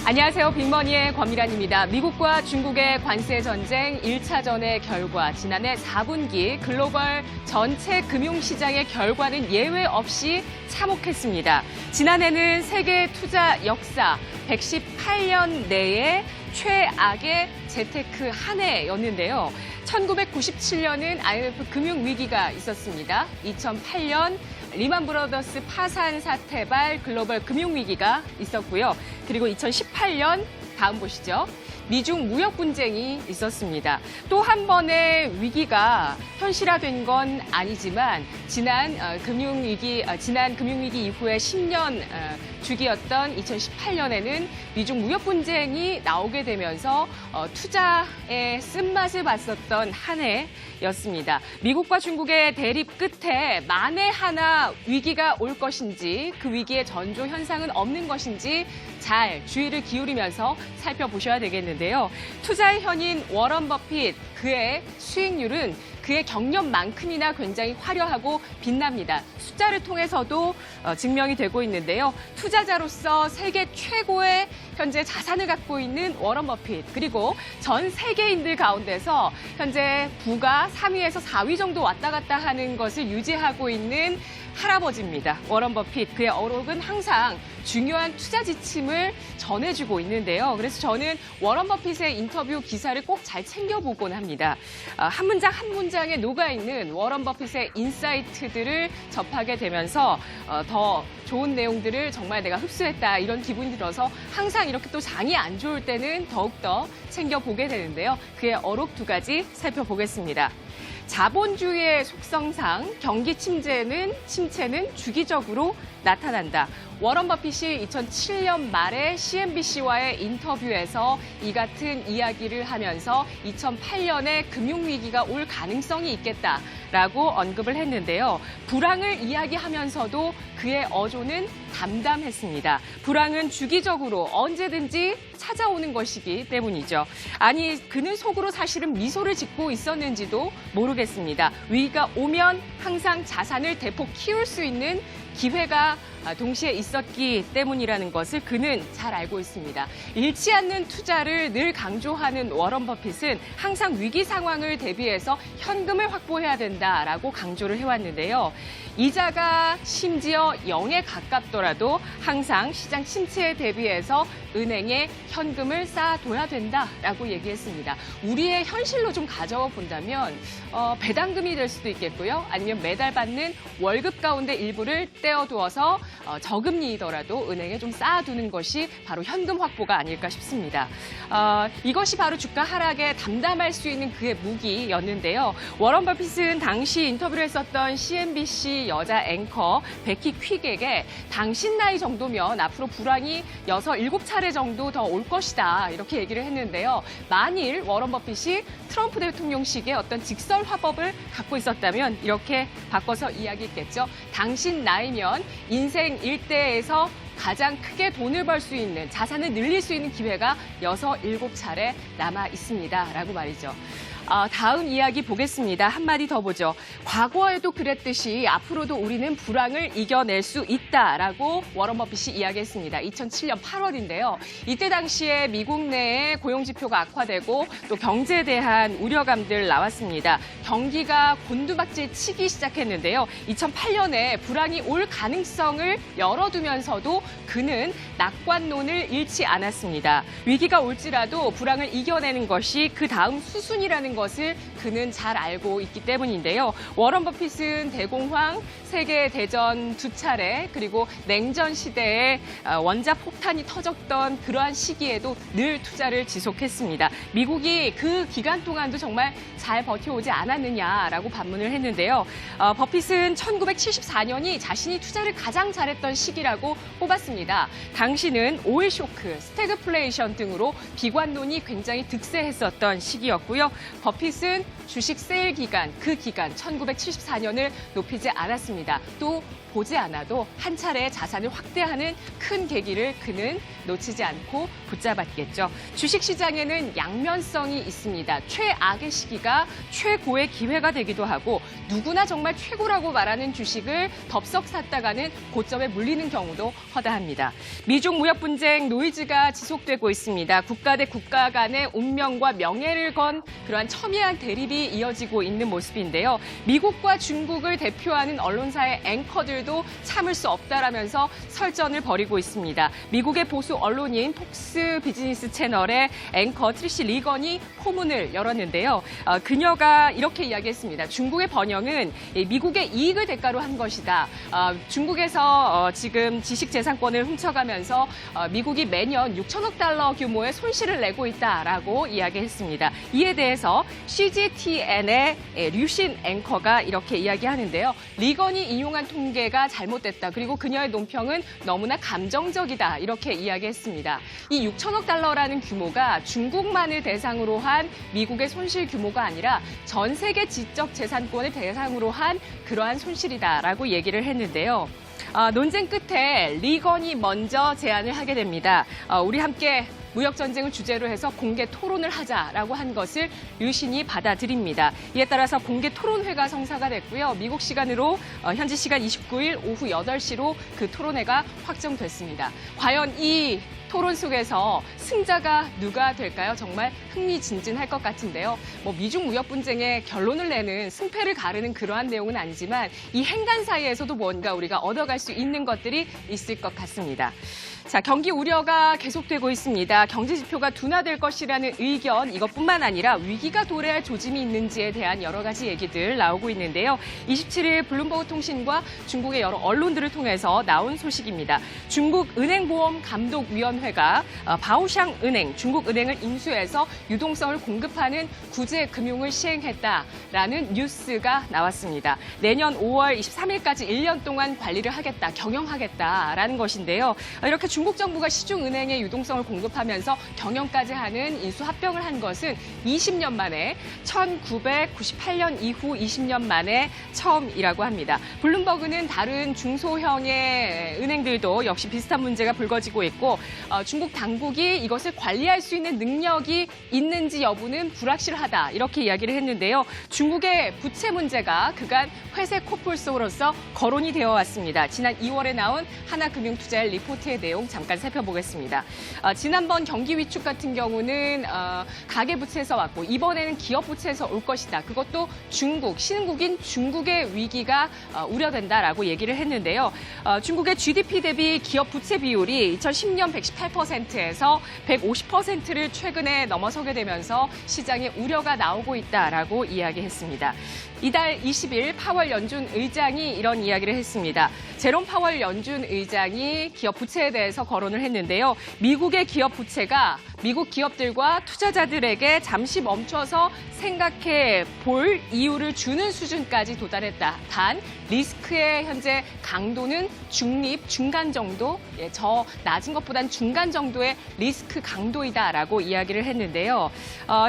안녕하세요. 빅머니의 권미란입니다. 미국과 중국의 관세 전쟁 1차전의 결과, 지난해 4분기 글로벌 전체 금융시장의 결과는 예외 없이 참혹했습니다. 지난해는 세계 투자 역사 118년 내에 최악의 재테크 한 해였는데요. 1997년은 IMF 금융위기가 있었습니다. 2008년 리만 브라더스 파산 사태발 글로벌 금융위기가 있었고요. 그리고 2018년 다음 보시죠. 미중 무역 분쟁이 있었습니다. 또 한 번의 위기가 현실화된 건 아니지만 지난 금융위기 이후에 10년 주기였던 2018년에는 미중 무역 분쟁이 나오게 되면서 투자의 쓴맛을 봤었던 한 해였습니다. 미국과 중국의 대립 끝에 만에 하나 위기가 올 것인지 그 위기의 전조 현상은 없는 것인지 잘 주의를 기울이면서 살펴보셔야 되겠는데요. 투자의 현인 워런 버핏, 그의 수익률은 그의 경력만큼이나 굉장히 화려하고 빛납니다. 숫자를 통해서도 증명이 되고 있는데요. 투자자로서 세계 최고의 현재 자산을 갖고 있는 워런 버핏, 그리고 전 세계인들 가운데서 현재 부가 3위에서 4위 정도 왔다 갔다 하는 것을 유지하고 있는 할아버지입니다. 워런 버핏, 그의 어록은 항상 중요한 투자 지침을 전해주고 있는데요. 그래서 저는 워런 버핏의 인터뷰 기사를 꼭 잘 챙겨보곤 합니다. 한 문장 한 문장에 녹아있는 워런 버핏의 인사이트들을 접하게 되면서 더 좋은 내용들을 정말 내가 흡수했다 이런 기분이 들어서 항상 이렇게 또 장이 안 좋을 때는 더욱더 챙겨보게 되는데요. 그의 어록 두 가지 살펴보겠습니다. 자본주의의 속성상 경기 침체는 주기적으로 나타난다. 워런 버핏이 2007년 말에 CNBC와의 인터뷰에서 이 같은 이야기를 하면서 2008년에 금융위기가 올 가능성이 있겠다라고 언급을 했는데요. 불황을 이야기하면서도 그의 어조는 담담했습니다. 불황은 주기적으로 언제든지 찾아오는 것이기 때문이죠. 아니, 그는 속으로 사실은 미소를 짓고 있었는지도 모르겠습니다. 위기가 오면 항상 자산을 대폭 키울 수 있는 기회가 동시에 있었기 때문이라는 것을 그는 잘 알고 있습니다. 잃지 않는 투자를 늘 강조하는 워런 버핏은 항상 위기 상황을 대비해서 현금을 확보해야 된다라고 강조를 해왔는데요. 이자가 심지어 0에 가깝더라도 항상 시장 침체에 대비해서 은행에 현금을 쌓아둬야 된다라고 얘기했습니다. 우리의 현실로 좀 가져와 본다면 배당금이 될 수도 있겠고요. 아니면 매달 받는 월급 가운데 일부를 떼어두어서 저금리이더라도 은행에 좀 쌓아두는 것이 바로 현금 확보가 아닐까 싶습니다. 이것이 바로 주가 하락에 담담할 수 있는 그의 무기였는데요. 워런 버핏은 당시 인터뷰를 했었던 CNBC 여자 앵커 베키 퀵에게 당신 나이 정도면 앞으로 불황이 6, 7차례 정도 더 올 것이다 이렇게 얘기를 했는데요. 만일 워런 버핏이 트럼프 대통령식의 어떤 직설 화법을 갖고 있었다면 이렇게 바꿔서 이야기했겠죠. 당신 나이면 인생 일대에서 가장 크게 돈을 벌 수 있는, 자산을 늘릴 수 있는 기회가 6, 7차례 남아 있습니다. 라고 말이죠. 다음 이야기 보겠습니다. 한마디 더 보죠. 과거에도 그랬듯이 앞으로도 우리는 불황을 이겨낼 수 있다라고 워런 버핏이 이야기했습니다. 2007년 8월인데요. 이때 당시에 미국 내에 고용지표가 악화되고 또 경제에 대한 우려감들 나왔습니다. 경기가 곤두박질 치기 시작했는데요. 2008년에 불황이 올 가능성을 열어두면서도 그는 낙관론을 잃지 않았습니다. 위기가 올지라도 불황을 이겨내는 것이 그 다음 수순이라는 것을 그는 잘 알고 있기 때문인데요. 워런 버핏은 대공황, 세계대전 2차례, 그리고 냉전 시대에 원자 폭탄이 터졌던 그러한 시기에도 늘 투자를 지속했습니다. 미국이 그 기간 동안도 정말 잘 버텨오지 않았느냐라고 반문을 했는데요. 버핏은 1974년이 자신이 투자를 가장 잘했던 시기라고 뽑았습니다. 당시는 오일 쇼크, 스태그플레이션 등으로 비관론이 굉장히 득세했었던 시기였고요. 버핏은 주식 세일 기간, 그 기간 1974년을 높이지 않았습니다. 또 보지 않아도 한 차례 자산을 확대하는 큰 계기를 그는 놓치지 않고 붙잡았겠죠. 주식시장에는 양면성이 있습니다. 최악의 시기가 최고의 기회가 되기도 하고 누구나 정말 최고라고 말하는 주식을 덥석 샀다가는 고점에 물리는 경우도 허다합니다. 미중 무역 분쟁 노이즈가 지속되고 있습니다. 국가 대 국가 간의 운명과 명예를 건 그러한 첨예한 대립이 이어지고 있는 모습인데요. 미국과 중국을 대표하는 언론사의 앵커들도 참을 수 없다라면서 설전을 벌이고 있습니다. 미국의 보수 언론인 폭스 비즈니스 채널의 앵커 트리시 리건이 포문을 열었는데요. 그녀가 이렇게 이야기했습니다. 중국의 번영은 미국의 이익을 대가로 한 것이다. 중국에서 지금 지식재산권을 훔쳐가면서 미국이 매년 6천억 달러 규모의 손실을 내고 있다라고 이야기했습니다. 이에 대해서 CGTN의 류신 앵커가 이렇게 이야기하는데요. 리건이 인용한 통계가 잘못됐다. 그리고 그녀의 논평은 너무나 감정적이다. 이렇게 이야기했습니다. 이 6천억 달러라는 규모가 중국만을 대상으로 한 미국의 손실 규모가 아니라 전 세계 지적 재산권을 대상으로 한 그러한 손실이다라고 얘기를 했는데요. 논쟁 끝에 리건이 먼저 제안을 하게 됩니다. 우리 함께 무역전쟁을 주제로 해서 공개 토론을 하자라고 한 것을 류신이 받아들입니다. 이에 따라서 공개 토론회가 성사가 됐고요. 미국 시간으로 현지 시간 29일 오후 8시로 그 토론회가 확정됐습니다. 과연 이 토론 속에서 승자가 누가 될까요? 정말 흥미진진할 것 같은데요. 미중 무역 분쟁의 결론을 내는 승패를 가르는 그러한 내용은 아니지만 이 행간 사이에서도 뭔가 우리가 얻어갈 수 있는 것들이 있을 것 같습니다. 자, 경기 우려가 계속되고 있습니다. 경제 지표가 둔화될 것이라는 의견, 이것뿐만 아니라 위기가 도래할 조짐이 있는지에 대한 여러 가지 얘기들 나오고 있는데요. 27일 블룸버그 통신과 중국의 여러 언론들을 통해서 나온 소식입니다. 중국 은행보험감독위원회가 바오샹 은행, 중국 은행을 인수해서 유동성을 공급하는 구제 금융을 시행했다라는 뉴스가 나왔습니다. 내년 5월 23일까지 1년 동안 관리를 하겠다, 경영하겠다라는 것인데요. 이렇게 중국 정부가 시중은행에 유동성을 공급하면서 경영까지 하는 인수합병을 한 것은 20년 만에 1998년 이후 20년 만에 처음이라고 합니다. 블룸버그는 다른 중소형의 은행들도 역시 비슷한 문제가 불거지고 있고 중국 당국이 이것을 관리할 수 있는 능력이 있는지 여부는 불확실하다 이렇게 이야기를 했는데요. 중국의 부채 문제가 그간 회색 코뿔 소로서 거론이 되어 왔습니다. 지난 2월에 나온 하나금융투자의 리포트의 내용 잠깐 살펴보겠습니다. 지난번 경기 위축 같은 경우는 가계부채에서 왔고 이번에는 기업부채에서 올 것이다. 그것도 중국, 신흥국인 중국의 위기가 우려된다라고 얘기를 했는데요. 중국의 GDP 대비 기업 부채 비율이 2010년 118%에서 150%를 최근에 넘어서게 되면서 시장에 우려가 나오고 있다라고 이야기했습니다. 이달 20일 파월 연준 의장이 이런 이야기를 했습니다. 제롬 파월 연준 의장이 기업 부채에 대해서 거론을 했는데요. 미국의 기업 부채가 미국 기업들과 투자자들에게 잠시 멈춰서 생각해 볼 이유를 주는 수준까지 도달했다. 단 리스크의 현재 강도는 중립, 중간 정도, 저 낮은 것보단 중간 정도의 리스크 강도이다라고 이야기를 했는데요.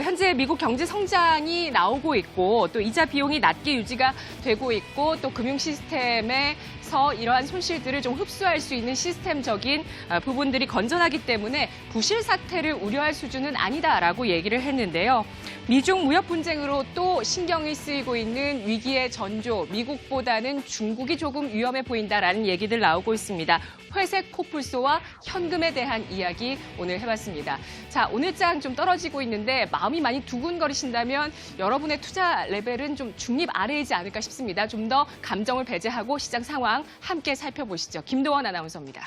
현재 미국 경제 성장이 나오고 있고 또 이자 비용이 낮게 유지가 되고 있고 또 금융 시스템에서 이러한 손실들을 좀 흡수할 수 있는 시스템적인 부분들이 건전하기 때문에 부실 사태를 우려할 수준은 아니다라고 얘기를 했는데요. 미중 무역 분쟁으로 또 신경이 쓰이고 있는 위기의 전조, 미국보다는 중국이 조금 위험해 보인다라는 얘기들 나오고 있습니다. 회색 코뿔소와 현금에 대한 이야기 오늘 해봤습니다. 자, 오늘 장 좀 떨어지고 있는데 마음이 많이 두근거리신다면 여러분의 투자 레벨은 좀 중립 아래이지 않을까 싶습니다. 좀 더 감정을 배제하고 시장 상황 함께 살펴보시죠. 김도원 아나운서입니다.